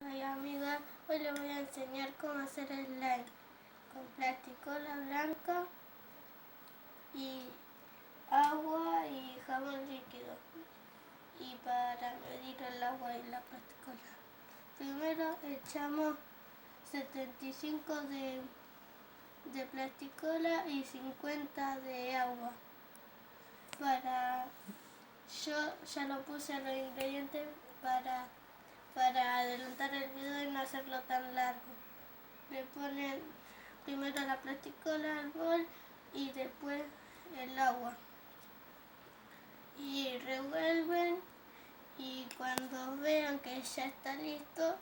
Hola amiga, hoy les voy a enseñar cómo hacer slime con plasticola blanca y agua y jabón líquido, y para medir el agua y la plasticola. Primero echamos 75 de plasticola y 50 de agua. Yo ya lo puse los ingredientes para adelantar el video y no hacerlo tan largo. Le ponen primero la plasticola al bol y después el agua. Y revuelven, y cuando vean que ya está listo,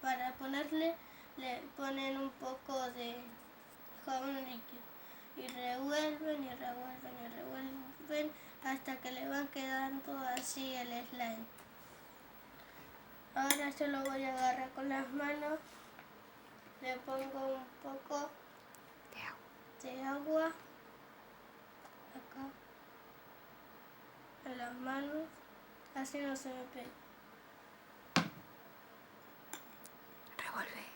para ponerle, le ponen un poco de jabón líquido. Y revuelven y revuelven y revuelven hasta que le van quedando así el slime. Ahora yo lo voy a agarrar con las manos, le pongo un poco de agua acá en las manos, así no se me pega. Revuelve.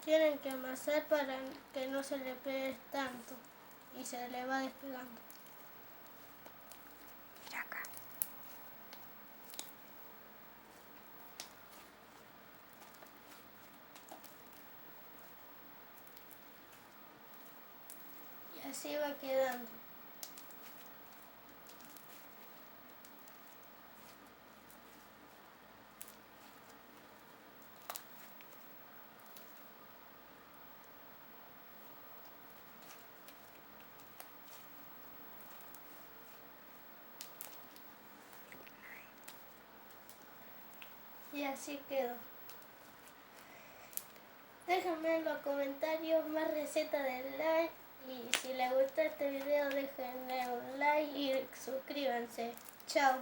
Tienen que amasar para que no se le pegue tanto y se le va despegando. Mira acá. Y así va quedando. Y así quedó. Déjenme en los comentarios más recetas de slime, y si les gustó este video déjenle un like y suscríbanse. Chao.